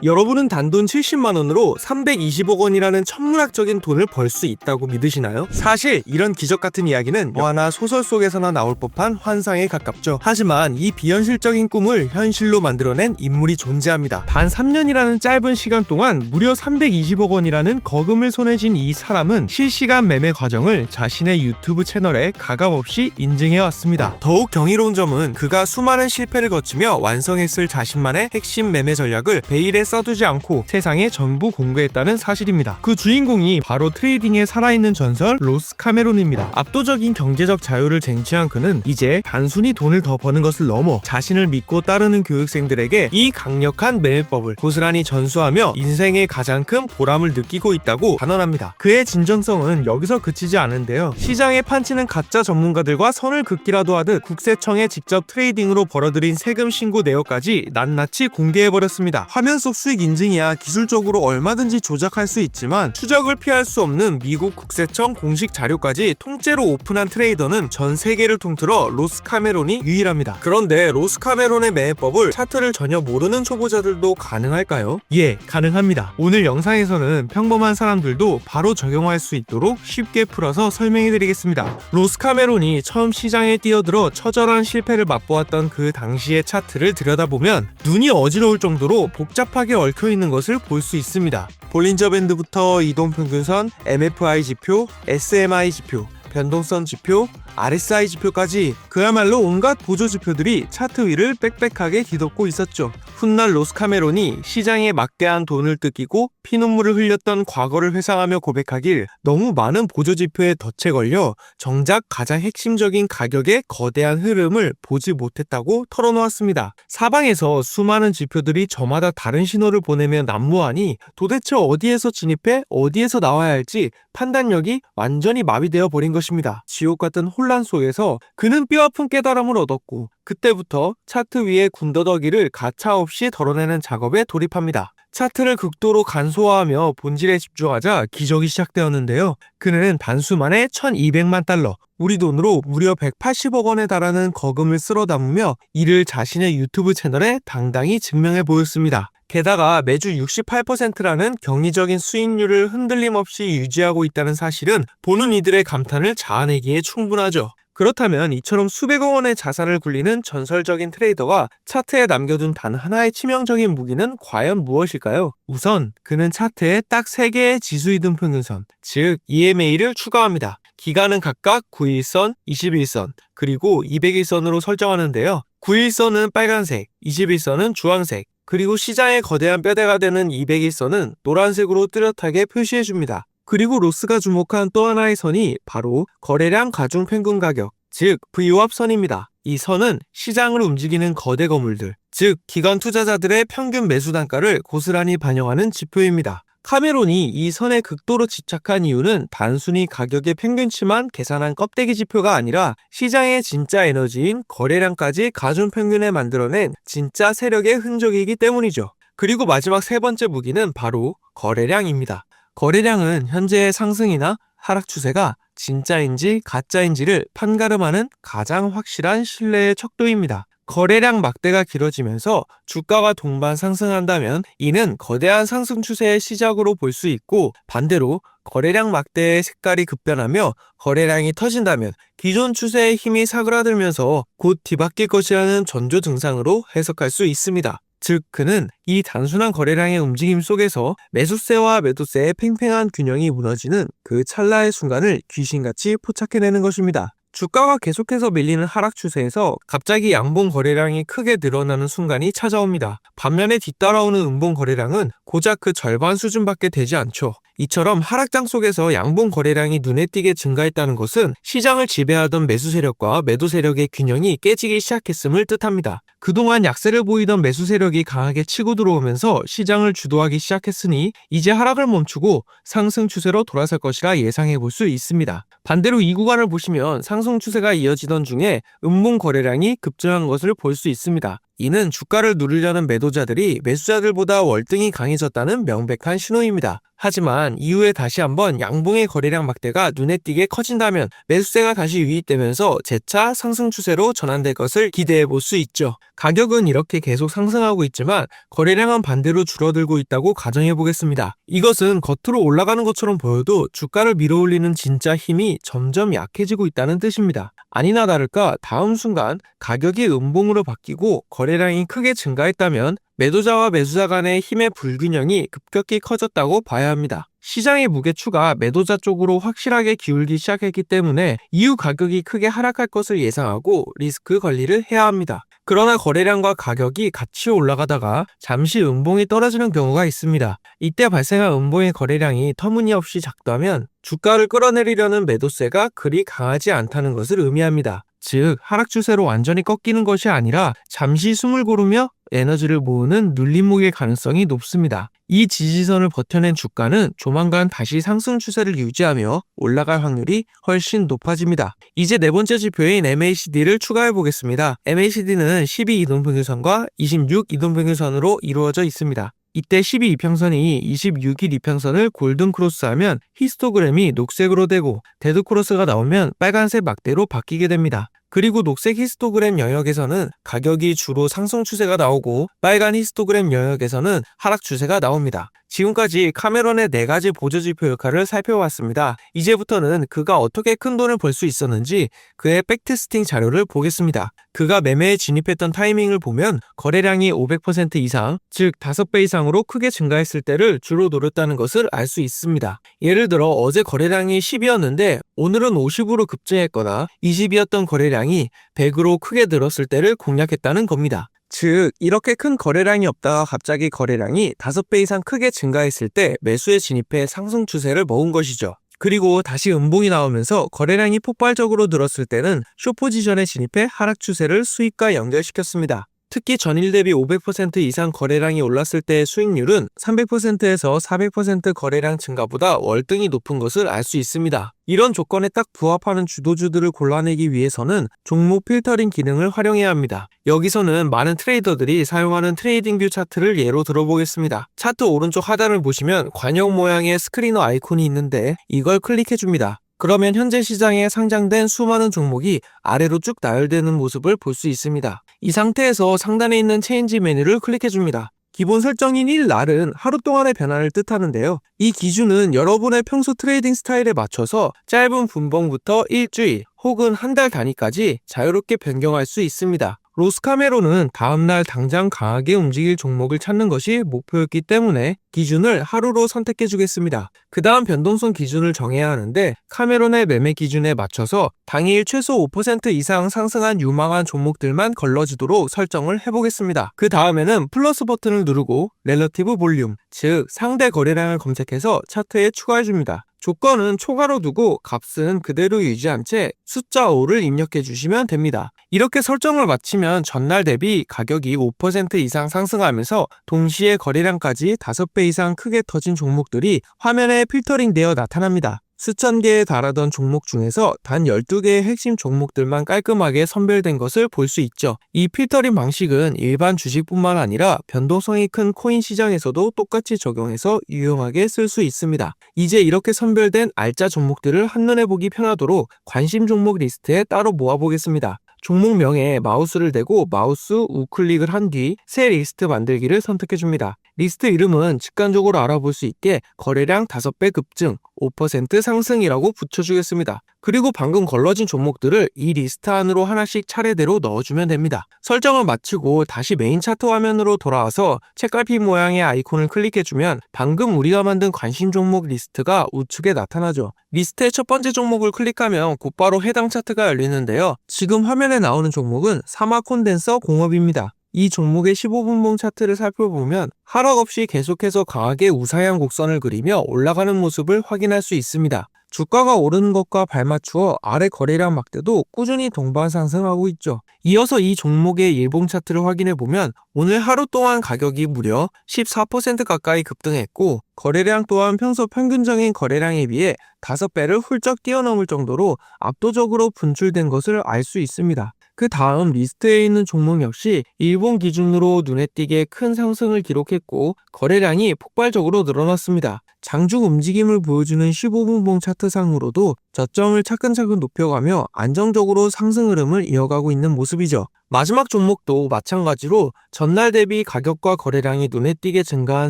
여러분은 단돈 70만원으로 320억 원이라는 천문학적인 돈을 벌 수 있다고 믿으시나요? 사실 이런 기적 같은 이야기는 영화나 소설 속에서나 나올 법한 환상에 가깝죠. 하지만 이 비현실적인 꿈을 현실로 만들어낸 인물이 존재합니다. 단 3년이라는 짧은 시간 동안 무려 320억 원이라는 거금을 손에 쥔 이 사람은 실시간 매매 과정을 자신의 유튜브 채널에 가감없이 인증해왔습니다. 더욱 경이로운 점은 그가 수많은 실패를 거치며 완성했을 자신만의 핵심 매매 전략을 베일에 써두지 않고 세상에 전부 공개했다는 사실입니다. 그 주인공이 바로 트레이딩의 살아있는 전설 로스 카메론입니다. 압도적인 경제적 자유를 쟁취한 그는 이제 단순히 돈을 더 버는 것을 넘어 자신을 믿고 따르는 교육생들에게 이 강력한 매매법을 고스란히 전수하며 인생의 가장 큰 보람을 느끼고 있다고 단언합니다. 그의 진정성은 여기서 그치지 않은데요. 시장에 판치는 가짜 전문가들과 선을 긋기라도 하듯 국세청에 직접 트레이딩으로 벌어들인 세금 신고 내역까지 낱낱이 공개해버렸습니다. 화면 속 수익 인증이야 기술적으로 얼마든지 조작할 수 있지만 추적을 피할 수 없는 미국 국세청 공식 자료까지 통째로 오픈한 트레이더는 전 세계를 통틀어 로스 카메론이 유일합니다. 그런데 로스 카메론의 매매법을 차트를 전혀 모르는 초보자들도 가능할까요? 예, 가능합니다. 오늘 영상에서는 평범한 사람들도 바로 적용할 수 있도록 쉽게 풀어서 설명해드리겠습니다. 로스 카메론이 처음 시장에 뛰어들어 처절한 실패를 맛보았던 그 당시의 차트를 들여다보면 눈이 어지러울 정도로 복잡하게 얽혀있는 것을 볼 수 있습니다. 볼린저 밴드부터 이동평균선, MFI 지표, SMI 지표, 변동성 지표, RSI 지표까지 그야말로 온갖 보조 지표들이 차트 위를 빽빽하게 뒤덮고 있었죠. 훗날 로스 카메론이 시장에 막대한 돈을 뜯기고 피눈물을 흘렸던 과거를 회상하며 고백하길 너무 많은 보조 지표에 덫에 걸려 정작 가장 핵심적인 가격의 거대한 흐름을 보지 못했다고 털어놓았습니다. 사방에서 수많은 지표들이 저마다 다른 신호를 보내며 난무하니 도대체 어디에서 진입해 어디에서 나와야 할지 판단력이 완전히 마비되어 버린 것입니다. 지옥 같은 혼란 속에서 그는 뼈아픈 깨달음을 얻었고 그때부터 차트 위에 군더더기를 가차없이 덜어내는 작업에 돌입합니다. 차트를 극도로 간소화하며 본질에 집중하자 기적이 시작되었는데요. 그는 단수만에 1200만 달러, 우리 돈으로 무려 180억 원에 달하는 거금을 쓸어 담으며 이를 자신의 유튜브 채널에 당당히 증명해 보였습니다. 게다가 매주 68%라는 경이적인 수익률을 흔들림 없이 유지하고 있다는 사실은 보는 이들의 감탄을 자아내기에 충분하죠. 그렇다면 이처럼 수백억 원의 자산을 굴리는 전설적인 트레이더가 차트에 남겨둔 단 하나의 치명적인 무기는 과연 무엇일까요? 우선 그는 차트에 딱 3개의 지수이동 평균선, 즉 EMA를 추가합니다. 기간은 각각 9일선, 21선, 그리고 200일선으로 설정하는데요. 9일선은 빨간색, 21선은 주황색, 그리고 시장의 거대한 뼈대가 되는 200일선은 노란색으로 뚜렷하게 표시해줍니다. 그리고 로스가 주목한 또 하나의 선이 바로 거래량 가중 평균 가격, 즉 VWAP선입니다. 이 선은 시장을 움직이는 거대 거물들, 즉 기관 투자자들의 평균 매수 단가를 고스란히 반영하는 지표입니다. 카메론이 이 선에 극도로 집착한 이유는 단순히 가격의 평균치만 계산한 껍데기 지표가 아니라 시장의 진짜 에너지인 거래량까지 가중 평균에 만들어낸 진짜 세력의 흔적이기 때문이죠. 그리고 마지막 세 번째 무기는 바로 거래량입니다. 거래량은 현재의 상승이나 하락 추세가 진짜인지 가짜인지를 판가름하는 가장 확실한 신뢰의 척도입니다. 거래량 막대가 길어지면서 주가가 동반 상승한다면 이는 거대한 상승 추세의 시작으로 볼 수 있고, 반대로 거래량 막대의 색깔이 급변하며 거래량이 터진다면 기존 추세의 힘이 사그라들면서 곧 뒤바뀔 것이라는 전조 증상으로 해석할 수 있습니다. 즉 그는 이 단순한 거래량의 움직임 속에서 매수세와 매도세의 팽팽한 균형이 무너지는 그 찰나의 순간을 귀신같이 포착해내는 것입니다. 주가가 계속해서 밀리는 하락 추세에서 갑자기 양봉 거래량이 크게 늘어나는 순간이 찾아옵니다. 반면에 뒤따라오는 음봉 거래량은 고작 그 절반 수준밖에 되지 않죠. 이처럼 하락장 속에서 양봉 거래량이 눈에 띄게 증가했다는 것은 시장을 지배하던 매수 세력과 매도 세력의 균형이 깨지기 시작했음을 뜻합니다. 그동안 약세를 보이던 매수 세력이 강하게 치고 들어오면서 시장을 주도하기 시작했으니 이제 하락을 멈추고 상승 추세로 돌아설 것이라 예상해 볼 수 있습니다. 반대로 이 구간을 보시면 상승 추세가 이어지던 중에 음봉 거래량이 급증한 것을 볼 수 있습니다. 이는 주가를 누르려는 매도자들이 매수자들보다 월등히 강해졌다는 명백한 신호입니다. 하지만 이후에 다시 한번 양봉의 거래량 막대가 눈에 띄게 커진다면 매수세가 다시 유입되면서 재차 상승 추세로 전환될 것을 기대해 볼 수 있죠. 가격은 이렇게 계속 상승하고 있지만 거래량은 반대로 줄어들고 있다고 가정해 보겠습니다. 이것은 겉으로 올라가는 것처럼 보여도 주가를 밀어올리는 진짜 힘이 점점 약해지고 있다는 뜻입니다. 아니나 다를까 다음 순간 가격이 음봉으로 바뀌고 거래량이 크게 증가했다면 매도자와 매수자 간의 힘의 불균형이 급격히 커졌다고 봐야 합니다. 시장의 무게추가 매도자 쪽으로 확실하게 기울기 시작했기 때문에 이후 가격이 크게 하락할 것을 예상하고 리스크 관리를 해야 합니다. 그러나 거래량과 가격이 같이 올라가다가 잠시 음봉이 떨어지는 경우가 있습니다. 이때 발생한 음봉의 거래량이 터무니없이 작다면 주가를 끌어내리려는 매도세가 그리 강하지 않다는 것을 의미합니다. 즉 하락 추세로 완전히 꺾이는 것이 아니라 잠시 숨을 고르며 에너지를 모으는 눌림목일 가능성이 높습니다. 이 지지선을 버텨낸 주가는 조만간 다시 상승 추세를 유지하며 올라갈 확률이 훨씬 높아집니다. 이제 네 번째 지표인 MACD를 추가해 보겠습니다. MACD는 12 이동평균선과 26 이동평균선으로 이루어져 있습니다. 이때 12 이평선이 26일 이평선을 골든 크로스하면 히스토그램이 녹색으로 되고 데드 크로스가 나오면 빨간색 막대로 바뀌게 됩니다. 그리고 녹색 히스토그램 영역에서는 가격이 주로 상승 추세가 나오고 빨간 히스토그램 영역에서는 하락 추세가 나옵니다. 지금까지 카메론의 4가지 보조지표 역할을 살펴봤습니다. 이제부터는 그가 어떻게 큰 돈을 벌 수 있었는지 그의 백테스팅 자료를 보겠습니다. 그가 매매에 진입했던 타이밍을 보면 거래량이 500% 이상, 즉 5배 이상으로 크게 증가했을 때를 주로 노렸다는 것을 알 수 있습니다. 예를 들어 어제 거래량이 10이었는데 오늘은 50으로 급증했거나 20이었던 거래량이 100으로 크게 늘었을 때를 공략했다는 겁니다. 즉 이렇게 큰 거래량이 없다가 갑자기 거래량이 5배 이상 크게 증가했을 때 매수에 진입해 상승 추세를 먹은 것이죠. 그리고 다시 음봉이 나오면서 거래량이 폭발적으로 늘었을 때는 숏포지션에 진입해 하락 추세를 수익과 연결시켰습니다. 특히 전일 대비 500% 이상 거래량이 올랐을 때의 수익률은 300%에서 400% 거래량 증가보다 월등히 높은 것을 알 수 있습니다. 이런 조건에 딱 부합하는 주도주들을 골라내기 위해서는 종목 필터링 기능을 활용해야 합니다. 여기서는 많은 트레이더들이 사용하는 트레이딩뷰 차트를 예로 들어보겠습니다. 차트 오른쪽 하단을 보시면 관형 모양의 스크리너 아이콘이 있는데 이걸 클릭해줍니다. 그러면 현재 시장에 상장된 수많은 종목이 아래로 쭉 나열되는 모습을 볼 수 있습니다. 이 상태에서 상단에 있는 체인지 메뉴를 클릭해줍니다. 기본 설정인 1날은 하루 동안의 변화를 뜻하는데요. 이 기준은 여러분의 평소 트레이딩 스타일에 맞춰서 짧은 분봉부터 일주일 혹은 한 달 단위까지 자유롭게 변경할 수 있습니다. 로스카메로는 다음날 당장 강하게 움직일 종목을 찾는 것이 목표였기 때문에 기준을 하루로 선택해 주겠습니다. 그 다음 변동성 기준을 정해야 하는데 카메론의 매매 기준에 맞춰서 당일 최소 5% 이상 상승한 유망한 종목들만 걸러지도록 설정을 해보겠습니다. 그 다음에는 플러스 버튼을 누르고 렐러티브 볼륨, 즉 상대 거래량을 검색해서 차트에 추가해줍니다. 조건은 초과로 두고 값은 그대로 유지한 채 숫자 5를 입력해 주시면 됩니다. 이렇게 설정을 마치면 전날 대비 가격이 5% 이상 상승하면서 동시에 거래량까지 5배 이상 크게 터진 종목들이 화면에 필터링되어 나타납니다. 수천 개에 달하던 종목 중에서 단 12개의 핵심 종목들만 깔끔하게 선별된 것을 볼 수 있죠. 이 필터링 방식은 일반 주식뿐만 아니라 변동성이 큰 코인 시장에서도 똑같이 적용해서 유용하게 쓸 수 있습니다. 이제 이렇게 선별된 알짜 종목들을 한눈에 보기 편하도록 관심 종목 리스트에 따로 모아보겠습니다. 종목명에 마우스를 대고 마우스 우클릭을 한 뒤 새 리스트 만들기를 선택해줍니다. 리스트 이름은 직관적으로 알아볼 수 있게 거래량 5배 급증, 5% 상승이라고 붙여주겠습니다. 그리고 방금 걸러진 종목들을 이 리스트 안으로 하나씩 차례대로 넣어주면 됩니다. 설정을 마치고 다시 메인 차트 화면으로 돌아와서 책갈피 모양의 아이콘을 클릭해주면 방금 우리가 만든 관심 종목 리스트가 우측에 나타나죠. 리스트의 첫 번째 종목을 클릭하면 곧바로 해당 차트가 열리는데요. 지금 화면에 나오는 종목은 사마 콘덴서 공업입니다. 이 종목의 15분봉 차트를 살펴보면 하락 없이 계속해서 강하게 우상향 곡선을 그리며 올라가는 모습을 확인할 수 있습니다. 주가가 오르는 것과 발맞추어 아래 거래량 막대도 꾸준히 동반 상승하고 있죠. 이어서 이 종목의 일봉 차트를 확인해보면 오늘 하루 동안 가격이 무려 14% 가까이 급등했고 거래량 또한 평소 평균적인 거래량에 비해 5배를 훌쩍 뛰어넘을 정도로 압도적으로 분출된 것을 알 수 있습니다. 그 다음 리스트에 있는 종목 역시 일본 기준으로 눈에 띄게 큰 상승을 기록했고 거래량이 폭발적으로 늘어났습니다. 장중 움직임을 보여주는 15분봉 차트상으로도 저점을 차근차근 높여가며 안정적으로 상승 흐름을 이어가고 있는 모습이죠. 마지막 종목도 마찬가지로 전날 대비 가격과 거래량이 눈에 띄게 증가한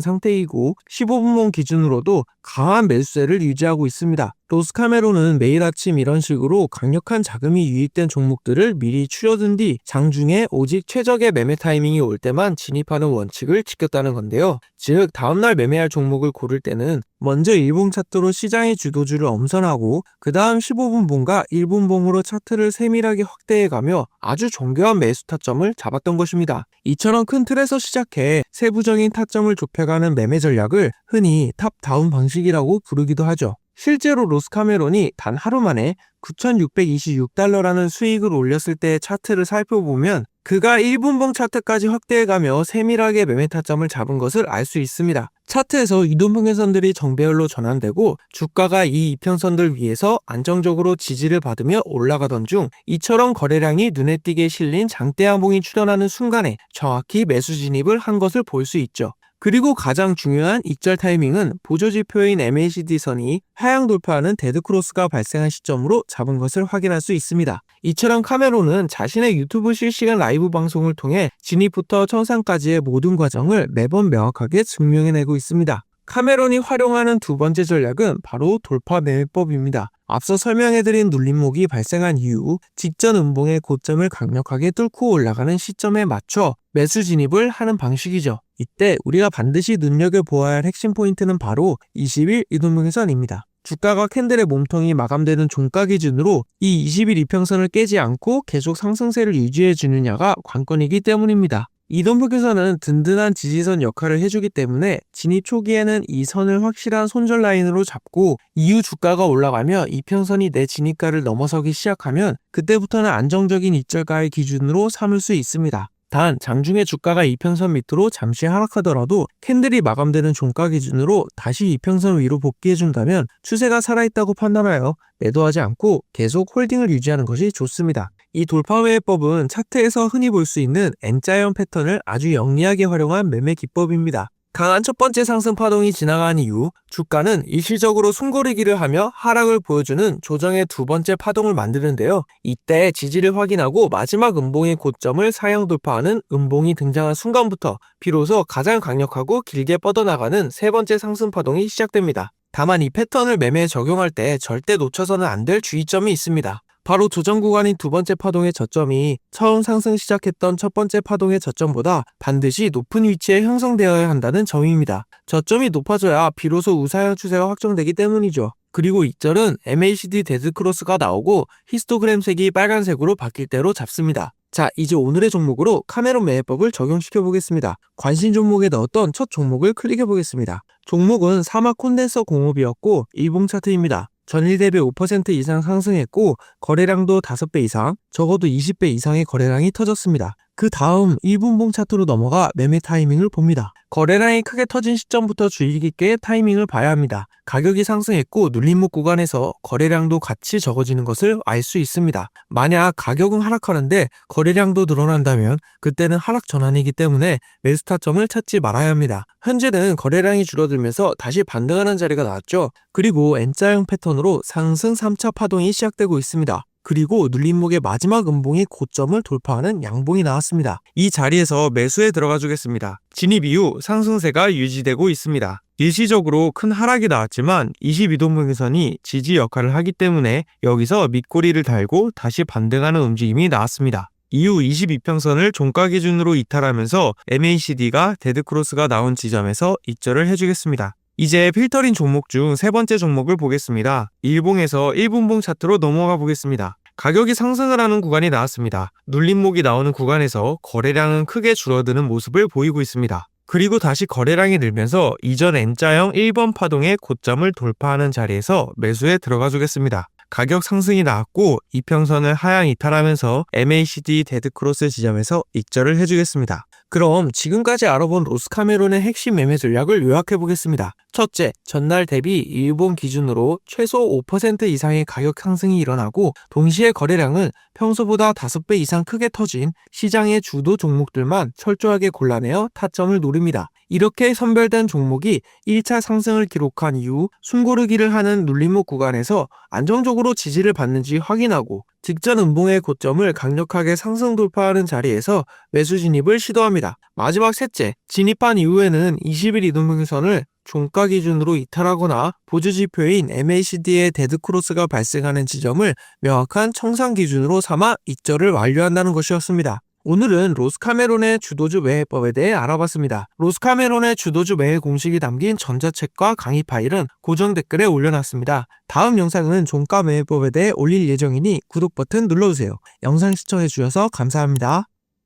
상태이고 15분봉 기준으로도 강한 매수세를 유지하고 있습니다. 로스카메론은 매일 아침 이런 식으로 강력한 자금이 유입된 종목들을 미리 추려둔 뒤 장중에 오직 최적의 매매 타이밍이 올 때만 진입하는 원칙을 지켰다는 건데요. 즉 다음날 매매할 종목을 고를 때는 먼저 1분 차트로 시장의 주도주를 엄선하고 그 다음 15분봉과 1분봉으로 차트를 세밀하게 확대해가며 아주 정교한 매수 타점을 잡았던 것입니다. 이처럼 큰 틀에서 시작해 세부적인 타점을 좁혀가는 매매 전략을 흔히 탑다운 방식이라고 부르기도 하죠. 실제로 로스카메론이 단 하루 만에 9,626달러라는 수익을 올렸을 때의 차트를 살펴보면 그가 1분봉 차트까지 확대해가며 세밀하게 매매 타점을 잡은 것을 알 수 있습니다. 차트에서 이동평균선들이 정배열로 전환되고 주가가 이 이평선들 위에서 안정적으로 지지를 받으며 올라가던 중 이처럼 거래량이 눈에 띄게 실린 장대 양봉이 출현하는 순간에 정확히 매수 진입을 한 것을 볼 수 있죠. 그리고 가장 중요한 익절 타이밍은 보조지표인 MACD 선이 하향 돌파하는 데드크로스가 발생한 시점으로 잡은 것을 확인할 수 있습니다. 이처럼 카메론은 자신의 유튜브 실시간 라이브 방송을 통해 진입부터 청산까지의 모든 과정을 매번 명확하게 증명해내고 있습니다. 카메론이 활용하는 두 번째 전략은 바로 돌파 매매법입니다. 앞서 설명해드린 눌림목이 발생한 이후 직전 음봉의 고점을 강력하게 뚫고 올라가는 시점에 맞춰 매수 진입을 하는 방식이죠. 이때 우리가 반드시 눈여겨보아야 할 핵심 포인트는 바로 20일 이동평균선입니다. 주가가 캔들의 몸통이 마감되는 종가 기준으로 이 20일 이평선을 깨지 않고 계속 상승세를 유지해주느냐가 관건이기 때문입니다. 이동평균선은 든든한 지지선 역할을 해주기 때문에 진입 초기에는 이 선을 확실한 손절 라인으로 잡고 이후 주가가 올라가며 이평선이 내 진입가를 넘어서기 시작하면 그때부터는 안정적인 익절가의 기준으로 삼을 수 있습니다. 단 장중에 주가가 이평선 밑으로 잠시 하락하더라도 캔들이 마감되는 종가 기준으로 다시 이평선 위로 복귀해준다면 추세가 살아있다고 판단하여 매도하지 않고 계속 홀딩을 유지하는 것이 좋습니다. 이 돌파 매매법은 차트에서 흔히 볼 수 있는 N자형 패턴을 아주 영리하게 활용한 매매 기법입니다. 강한 첫 번째 상승 파동이 지나간 이후 주가는 일시적으로 숨고르기를 하며 하락을 보여주는 조정의 두 번째 파동을 만드는데요. 이때 지지를 확인하고 마지막 음봉의 고점을 사형 돌파하는 음봉이 등장한 순간부터 비로소 가장 강력하고 길게 뻗어나가는 세 번째 상승 파동이 시작됩니다. 다만 이 패턴을 매매에 적용할 때 절대 놓쳐서는 안 될 주의점이 있습니다. 바로 조정 구간인 두 번째 파동의 저점이 처음 상승 시작했던 첫 번째 파동의 저점보다 반드시 높은 위치에 형성되어야 한다는 점입니다. 저점이 높아져야 비로소 우상향 추세가 확정되기 때문이죠. 그리고 익절은 MACD 데드크로스가 나오고 히스토그램 색이 빨간색으로 바뀔 대로 잡습니다. 자, 이제 오늘의 종목으로 카메론 매매법을 적용시켜 보겠습니다. 관심 종목에 넣었던 첫 종목을 클릭해 보겠습니다. 종목은 사막 콘덴서 공업이었고 일봉 차트입니다. 전일 대비 5% 이상 상승했고 거래량도 5배 이상, 적어도 20배 이상의 거래량이 터졌습니다. 그 다음 1분봉 차트로 넘어가 매매 타이밍을 봅니다. 거래량이 크게 터진 시점부터 주의 깊게 타이밍을 봐야 합니다. 가격이 상승했고 눌림목 구간에서 거래량도 같이 적어지는 것을 알 수 있습니다. 만약 가격은 하락하는데 거래량도 늘어난다면 그때는 하락 전환이기 때문에 매수 타점을 찾지 말아야 합니다. 현재는 거래량이 줄어들면서 다시 반등하는 자리가 나왔죠. 그리고 N자형 패턴으로 상승 3차 파동이 시작되고 있습니다. 그리고 눌림목의 마지막 음봉이 고점을 돌파하는 양봉이 나왔습니다. 이 자리에서 매수에 들어가 주겠습니다. 진입 이후 상승세가 유지되고 있습니다. 일시적으로 큰 하락이 나왔지만 22동평균선이 지지 역할을 하기 때문에 여기서 밑꼬리를 달고 다시 반등하는 움직임이 나왔습니다. 이후 22평선을 종가 기준으로 이탈하면서 MACD가 데드크로스가 나온 지점에서 익절을 해주겠습니다. 이제 필터링 종목 중 세 번째 종목을 보겠습니다. 일봉에서 1분봉 차트로 넘어가 보겠습니다. 가격이 상승을 하는 구간이 나왔습니다. 눌림목이 나오는 구간에서 거래량은 크게 줄어드는 모습을 보이고 있습니다. 그리고 다시 거래량이 늘면서 이전 N자형 1번 파동의 고점을 돌파하는 자리에서 매수에 들어가 주겠습니다. 가격 상승이 나왔고 이평선을 하향 이탈하면서 MACD 데드크로스 지점에서 익절을 해주겠습니다. 그럼 지금까지 알아본 로스카메론의 핵심 매매 전략을 요약해보겠습니다. 첫째, 전날 대비 일본 기준으로 최소 5% 이상의 가격 상승이 일어나고 동시에 거래량은 평소보다 5배 이상 크게 터진 시장의 주도 종목들만 철저하게 골라내어 타점을 노립니다. 이렇게 선별된 종목이 1차 상승을 기록한 이후 숨고르기를 하는 눌림목 구간에서 안정적으로 지지를 받는지 확인하고 직전 음봉의 고점을 강력하게 상승 돌파하는 자리에서 매수 진입을 시도합니다. 마지막 셋째, 진입한 이후에는 20일 이동평선을 종가 기준으로 이탈하거나 보조지표인 MACD의 데드크로스가 발생하는 지점을 명확한 청산 기준으로 삼아 익절을 완료한다는 것이었습니다. 오늘은 로스카메론의 주도주 매매법에 대해 알아봤습니다. 로스카메론의 주도주 매매 공식이 담긴 전자책과 강의 파일은 고정 댓글에 올려놨습니다. 다음 영상은 종가 매매법에 대해 올릴 예정이니 구독 버튼 눌러주세요. 영상 시청해주셔서 감사합니다.